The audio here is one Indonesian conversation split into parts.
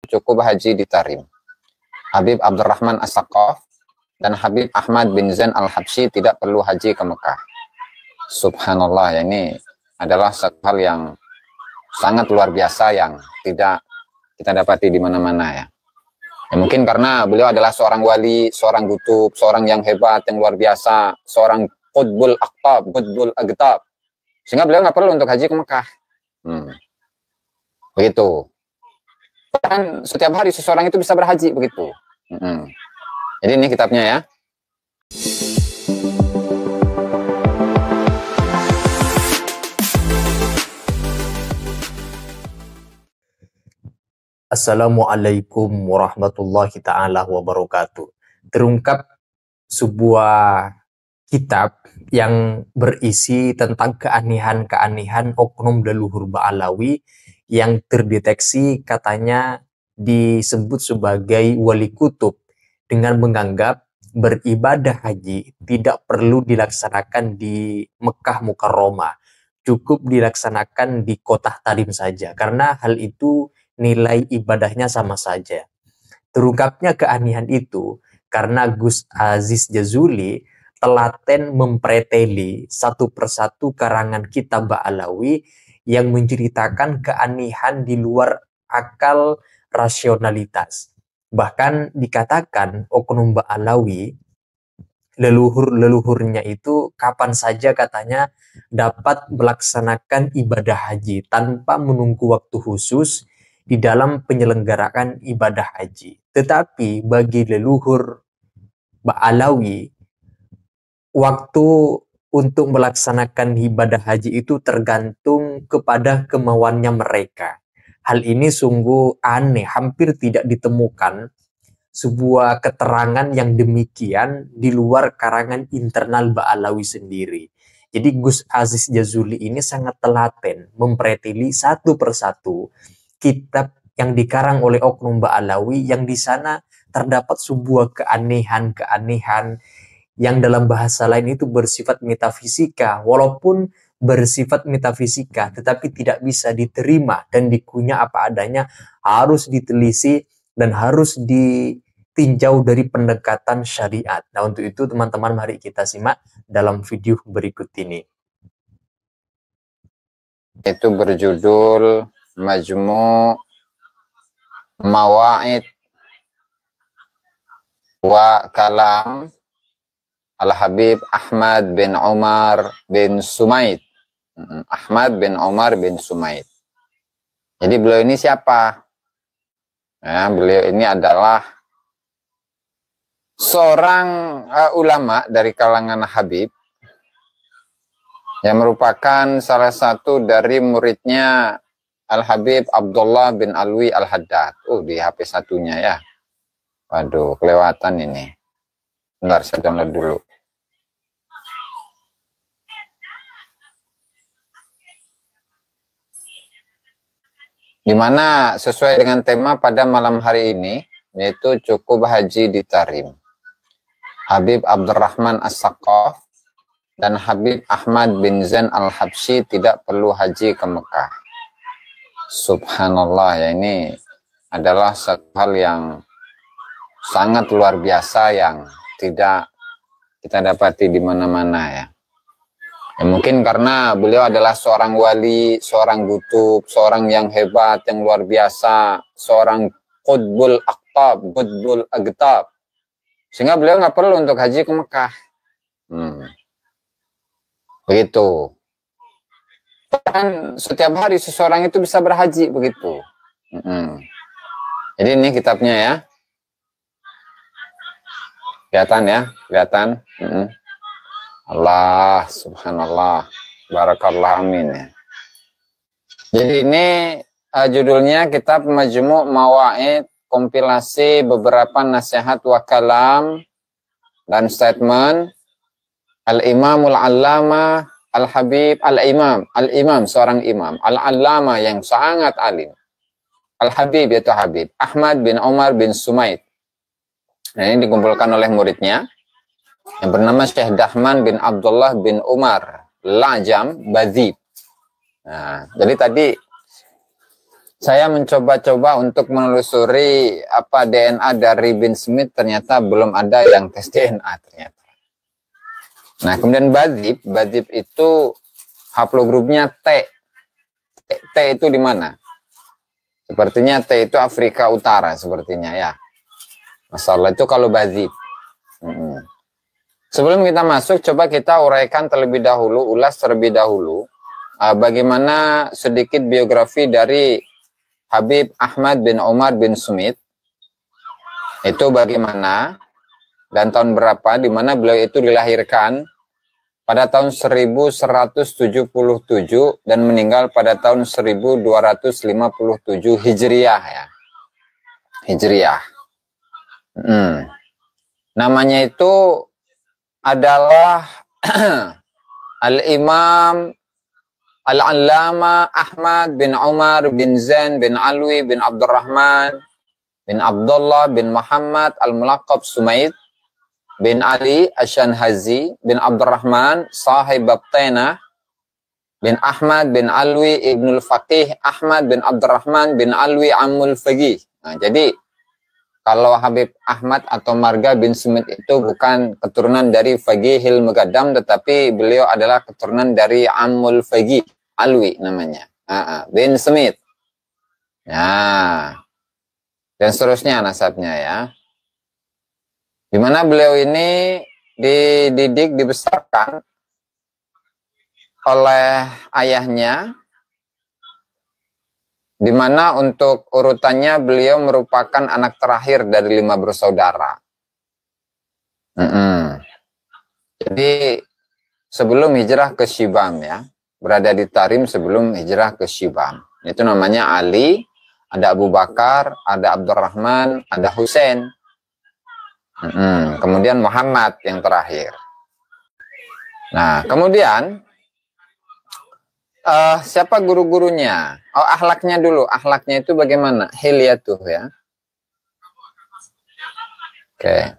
cukup haji di Tarim. Habib Abdurrahman As-Saqqaf dan Habib Ahmad bin Zain Al-Habsyi tidak perlu haji ke Mekah. Subhanallah, ya, ini adalah satu hal yang sangat luar biasa yang tidak kita dapati di mana-mana ya. Ya, mungkin karena beliau adalah seorang wali, seorang kutub, seorang yang hebat, yang luar biasa, seorang qutbul aqtab, qutbul agtab. Sehingga beliau nggak perlu untuk haji ke Mekah. Begitu. Dan setiap hari seseorang itu bisa berhaji begitu. Jadi ini kitabnya ya. Assalamualaikum warahmatullahi ta'ala wabarakatuh. Terungkap sebuah kitab yang berisi tentang keanehan-keanehan oknum leluhur Ba'alawi yang terdeteksi katanya disebut sebagai wali kutub dengan menganggap beribadah haji tidak perlu dilaksanakan di Mekah Mukarramah, cukup dilaksanakan di kota Tarim saja karena hal itu nilai ibadahnya sama saja. Terungkapnya keanehan itu karena Gus Aziz Jazuli telaten mempreteli satu persatu karangan kitab Ba'alawi yang menceritakan keanehan di luar akal rasionalitas. Bahkan dikatakan oknum Ba'alawi, leluhur-leluhurnya itu kapan saja katanya dapat melaksanakan ibadah haji tanpa menunggu waktu khusus di dalam penyelenggaraan ibadah haji. Tetapi bagi leluhur Ba'alawi, waktu untuk melaksanakan ibadah haji itu tergantung kepada kemauannya mereka. Hal ini sungguh aneh, hampir tidak ditemukan sebuah keterangan yang demikian di luar karangan internal Ba'alawi sendiri. Jadi Gus Aziz Jazuli ini sangat telaten mempreteli satu persatu kitab yang dikarang oleh oknum Ba'alawi yang di sana terdapat sebuah keanehan-keanehan yang dalam bahasa lain itu bersifat metafisika, walaupun bersifat metafisika tetapi tidak bisa diterima dan dikunyah apa adanya, harus diteliti dan harus ditinjau dari pendekatan syariat. Nah, untuk itu teman-teman mari kita simak dalam video berikut ini. Itu berjudul Majmu' Mawa'id wa Kalam Al-Habib Ahmad bin Umar bin Sumaid. Ahmad bin Umar bin Sumaid. Jadi beliau ini siapa? Ya, beliau ini adalah seorang ulama dari kalangan Habib yang merupakan salah satu dari muridnya Al-Habib Abdullah bin Alwi Al-Haddad. Di HP satunya ya. Waduh, kelewatan ini. Bentar, saya download dulu. Dimana sesuai dengan tema pada malam hari ini, yaitu cukup haji di Tarim. Habib Abdurrahman As-Saqqaf dan Habib Ahmad bin Zain Al-Habsyi tidak perlu haji ke Mekah. Subhanallah, ya, ini adalah satu hal yang sangat luar biasa yang tidak kita dapati di mana-mana ya. Ya, mungkin karena beliau adalah seorang wali, seorang kutub, seorang yang hebat, yang luar biasa, seorang qutbul aqtab, qutbul agtab. Sehingga beliau nggak perlu untuk haji ke Mekah. Begitu. Dan setiap hari seseorang itu bisa berhaji begitu. Jadi ini kitabnya ya. Kelihatan ya, kelihatan. Allah, subhanallah, barakallah, amin ya. Jadi ini judulnya kitab Majmu' Mawa'id, kompilasi beberapa nasihat wa kalam dan statement Al-Imamul Allama Al-Habib Al-Imam seorang imam, Al-Allama yang sangat alim, Al-Habib yaitu Habib Ahmad bin Umar bin Sumaid. Nah, ini dikumpulkan oleh muridnya yang bernama Syekh Dahman bin Abdullah bin Umar Lajam Badzib. Nah, jadi tadi saya mencoba-coba untuk menelusuri apa DNA dari bin Smith, ternyata belum ada yang tes DNA ternyata. Nah, kemudian Badib itu haplogrupnya T. T itu di mana? Sepertinya T itu Afrika Utara sepertinya ya. Masalah itu kalau Badib. Sebelum kita masuk, coba kita uraikan terlebih dahulu, ulas terlebih dahulu, bagaimana sedikit biografi dari Habib Ahmad bin Umar bin Smith. Itu bagaimana dan tahun berapa, di mana beliau itu dilahirkan pada tahun 1177 dan meninggal pada tahun 1257 Hijriah ya. Hijriah. Namanya itu adalah Al-Imam Al-Allama Ahmad bin Umar bin Zain bin Alwi bin Abdurrahman bin Abdullah bin Muhammad Al-Mulaqab Sumaid bin Ali Ashanhazi bin Abdurrahman Sahib Babtainah bin Ahmad bin Alwi Ibnul Faqih Ahmad bin Abdurrahman bin Alwi Amul Faqih. Nah, jadi kalau Habib Ahmad atau Marga bin Smith itu bukan keturunan dari Faqihil Muqaddam, tetapi beliau adalah keturunan dari Amul Faqih, Alwi namanya, bin Smith. Nah, dan seterusnya nasabnya ya. Di mana beliau ini dididik, dibesarkan oleh ayahnya, di mana untuk urutannya beliau merupakan anak terakhir dari 5 bersaudara. Jadi sebelum hijrah ke Syibam ya, berada di Tarim sebelum hijrah ke Syibam. Itu namanya Ali, ada Abu Bakar, ada Abdurrahman, ada Husain. Kemudian Muhammad yang terakhir. Nah, kemudian siapa guru-gurunya? Oh, akhlaknya dulu. Akhlaknya itu bagaimana? Hilyatuh ya. Oke.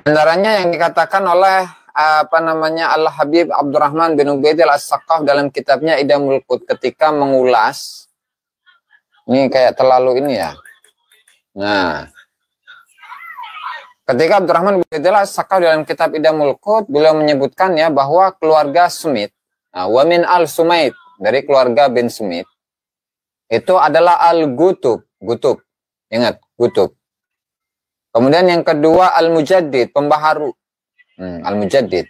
Antaranya yang dikatakan oleh Al-Habib Abdurrahman bin Ubaidil As-Saqqaf dalam kitabnya Idamul Qut ketika mengulas. Ini kayak terlalu ini ya. Nah, ketika Abdurrahman bin Ubaidil As-Saqqaf dalam kitab Idamul Qut, beliau menyebutkan ya bahwa keluarga Smith, wa min al-Sumaid, dari keluarga bin Smith, itu adalah al-Gutub. Gutub. Ingat, Gutub. Kemudian yang kedua al-Mujaddid, pembaharu. Al-Mujaddid.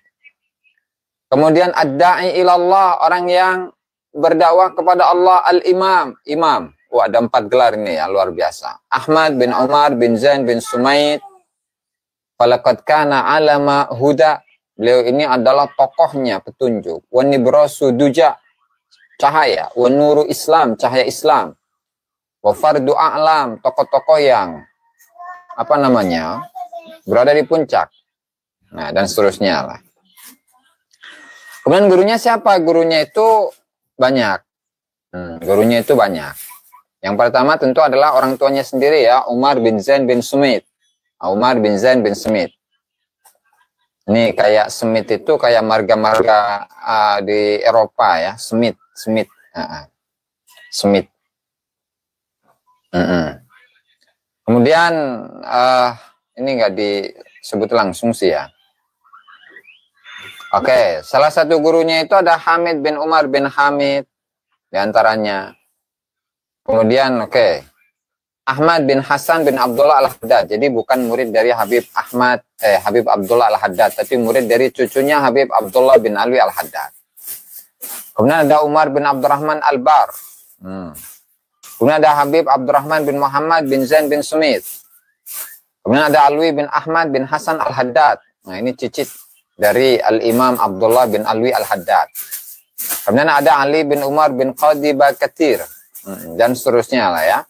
Kemudian ad-da'i ilallah, orang yang berdakwah kepada Allah, al-Imam, imam. Wah, ada 4 gelar ini ya, luar biasa. Ahmad bin Umar bin Zain bin Sumaid. Falaqad kana alama huda. Beliau ini adalah tokohnya petunjuk. Wa nibrasu duja, cahaya. Wa nuru Islam, cahaya Islam. Wa fardu a'lam, tokoh-tokoh yang berada di puncak. Nah, dan seterusnya lah. Kemudian gurunya siapa? Gurunya itu banyak. Gurunya itu banyak. Yang pertama tentu adalah orang tuanya sendiri ya, Umar bin Zain bin Smith. Umar bin Zain bin Smith. Ini kayak Smith itu kayak marga-marga di Eropa ya, Smith. Smith. Kemudian ini nggak disebut langsung sih ya. Oke, salah satu gurunya itu ada Hamid bin Umar bin Hamid diantaranya. Kemudian Ahmad bin Hasan bin Abdullah Al-Haddad. Jadi bukan murid dari Habib Abdullah Al-Haddad, tapi murid dari cucunya Habib Abdullah bin Alwi Al-Haddad. Kemudian ada Umar bin Abdurrahman Al-Bar. Kemudian ada Habib Abdurrahman bin Muhammad bin Zain bin Smith. Kemudian ada Alwi bin Ahmad bin Hasan Al-Haddad. Nah, ini cicit dari Al-Imam Abdullah bin Alwi Al-Haddad. Kemudian ada Ali bin Umar bin Qadi Bakatir. Dan seterusnya lah ya.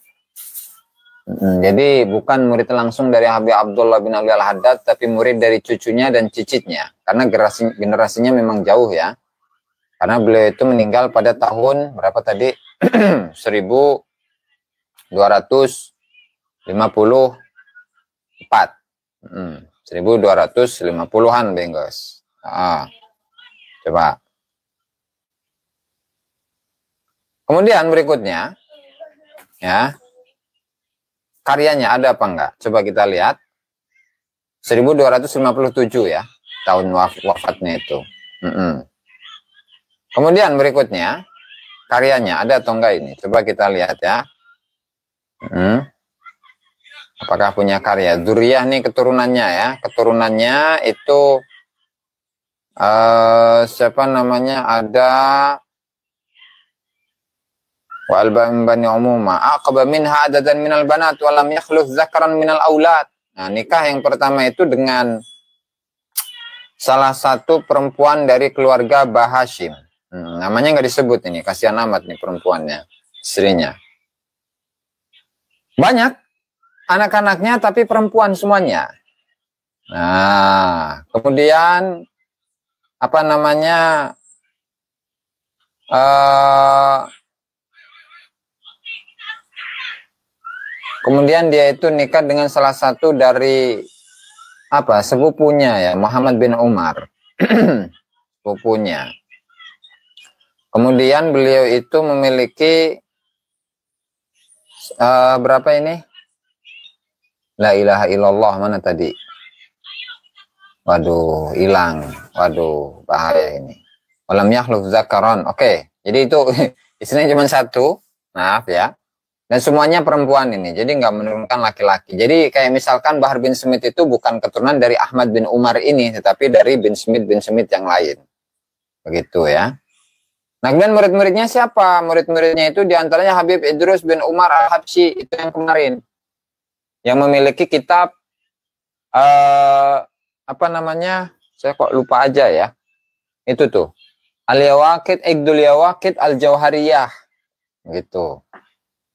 Jadi bukan murid langsung dari Habib Abdullah bin Alwi Al-Haddad, tapi murid dari cucunya dan cicitnya. Karena generasinya memang jauh ya. Karena beliau itu meninggal pada tahun berapa tadi? 1254. 1250-an, Bengos. Coba. Kemudian berikutnya, ya, karyanya ada apa enggak? Coba kita lihat. 1257 ya, tahun wafatnya itu. Kemudian berikutnya, karyanya ada atau enggak ini? Coba kita lihat ya. Apakah punya karya? Dzurriyyah nih keturunannya ya. Keturunannya itu siapa namanya? Ada wa alba'in bani umuma aqaba minha adadan minal banat wa lam yakhluf zakaran minal aulad. Nah, nikah yang pertama itu dengan salah satu perempuan dari keluarga Bahashim. Namanya nggak disebut ini, kasihan amat nih perempuannya, istrinya. Banyak anak-anaknya tapi perempuan semuanya. Nah, kemudian apa namanya? Kemudian dia itu nikah dengan salah satu dari sepupunya ya, Muhammad bin Umar. Sepupunya. Kemudian beliau itu memiliki berapa ini? La ilaha illallah mana tadi? Waduh, hilang. Waduh, bahaya ini. Walam yakhluf zakaron. Oke, jadi itu istrinya cuma satu. Maaf ya. Dan semuanya perempuan ini. Jadi nggak menurunkan laki-laki. Jadi kayak misalkan Bahar bin Smith itu bukan keturunan dari Ahmad bin Umar ini, tetapi dari bin Smith yang lain. Begitu ya. Nah, kemudian murid-muridnya siapa? Murid-muridnya itu diantaranya Habib Idrus bin Umar al-Habsyi, itu yang kemarin. Yang memiliki kitab, apa namanya? Saya kok lupa aja ya. Itu tuh. Al-Yawaqid, Iqdul Yawaqid al-Jauhariyah. Gitu.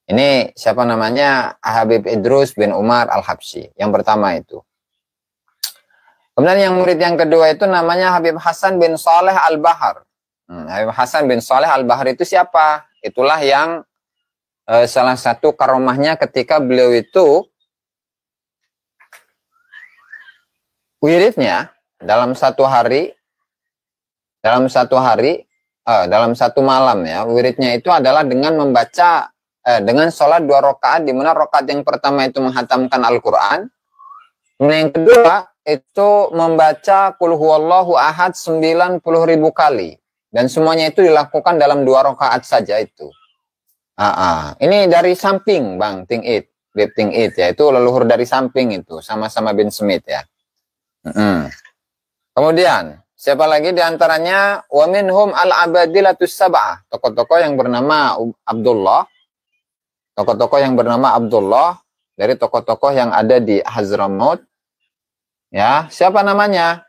Ini siapa namanya? Habib Idrus bin Umar al-Habsyi. Yang pertama itu. Kemudian yang murid yang kedua itu namanya Habib Hasan bin Saleh al-Bahar. Habib Hasan bin Saleh al-Bahar itu siapa? Itulah yang salah satu karomahnya ketika beliau itu wiridnya dalam satu malam ya, wiridnya itu adalah dengan membaca dengan sholat 2 rakaat, di mana rakaat yang pertama itu menghatamkan Al-Quran, yang kedua itu membaca Qul huwallahu ahad 90.000 kali. Dan semuanya itu dilakukan dalam 2 rakaat saja itu. Ini dari samping Bang Tingit, Bib Tingit ya, itu leluhur dari samping itu, sama-sama bin Smith ya. Kemudian siapa lagi diantaranya? Wa minhum al-abadilatus sab'ah, tokoh-tokoh yang bernama Abdullah, dari tokoh-tokoh yang ada di Hadramaut. Ya, siapa namanya?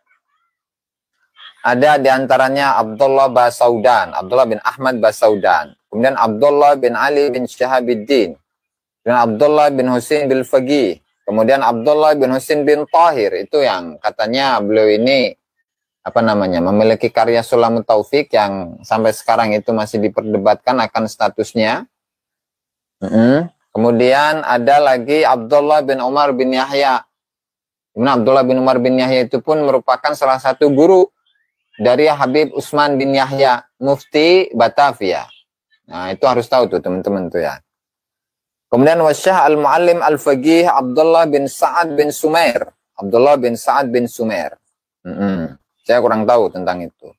Ada diantaranya Abdullah Basaudan, Abdullah bin Ahmad Basaudan. Kemudian Abdullah bin Ali bin Syahabuddin. Dan Abdullah bin Husain bin Faqih. Kemudian Abdullah bin Husain bin Tahir. Itu yang katanya beliau ini memiliki karya Sulamut Taufik yang sampai sekarang itu masih diperdebatkan akan statusnya. Kemudian ada lagi Abdullah bin Umar bin Yahya. Abdullah bin Umar bin Yahya itu pun merupakan salah satu guru dari Habib Utsman bin Yahya, Mufti Batavia. Nah, itu harus tahu tuh teman-teman tuh ya. Kemudian Wasyah al-Muallim al-Faqih Abdullah bin Sa'ad bin Sumair. Saya kurang tahu tentang itu.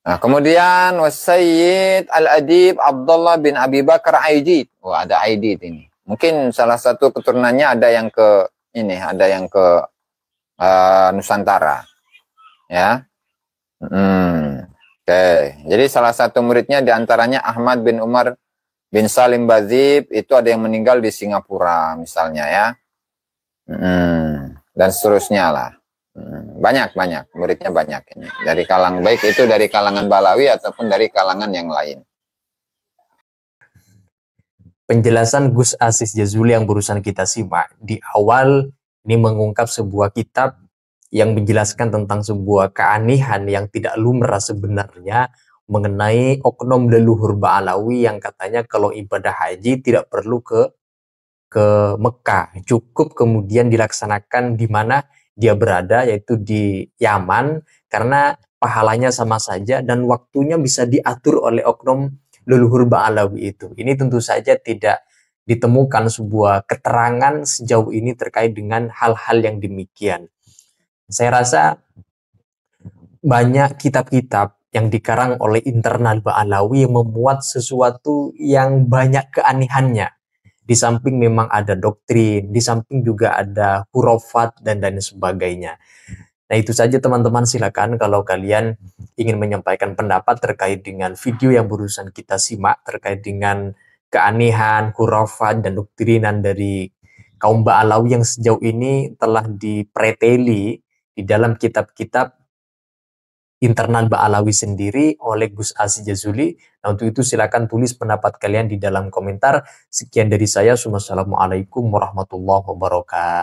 Nah, kemudian Wasayyid al-Adib Abdullah bin Abi Bakar Aidid. Wah, ada Aidid ini. Mungkin salah satu keturunannya ada yang ke Nusantara. Ya. Oke. Jadi salah satu muridnya diantaranya Ahmad bin Umar bin Salim Bazib, itu ada yang meninggal di Singapura misalnya ya. Dan seterusnya lah. Banyak muridnya banyak ini. Dari kalangan, baik itu dari kalangan Balawi ataupun dari kalangan yang lain. Penjelasan Gus Aziz Jazuli yang barusan kita simak di awal ini mengungkap sebuah kitab yang menjelaskan tentang sebuah keanehan yang tidak lumrah sebenarnya mengenai oknum leluhur Ba'alawi yang katanya kalau ibadah haji tidak perlu ke Mekah, cukup kemudian dilaksanakan di mana dia berada, yaitu di Yaman, karena pahalanya sama saja dan waktunya bisa diatur oleh oknum leluhur Ba'alawi itu. Ini tentu saja tidak ditemukan sebuah keterangan sejauh ini terkait dengan hal-hal yang demikian. Saya rasa banyak kitab-kitab yang dikarang oleh internal Ba'alawi yang memuat sesuatu yang banyak keanehannya. Di samping memang ada doktrin, di samping juga ada hurufat dan lain sebagainya. Nah itu saja teman-teman, silakan kalau kalian ingin menyampaikan pendapat terkait dengan video yang barusan kita simak terkait dengan keanehan, hurufat dan doktrinan dari kaum Ba'alawi yang sejauh ini telah dipreteli di dalam kitab-kitab internal Ba'alawi sendiri oleh Gus Aziz Jazuli. Nah, untuk itu silakan tulis pendapat kalian di dalam komentar. Sekian dari saya. Wassalamualaikum warahmatullahi wabarakatuh.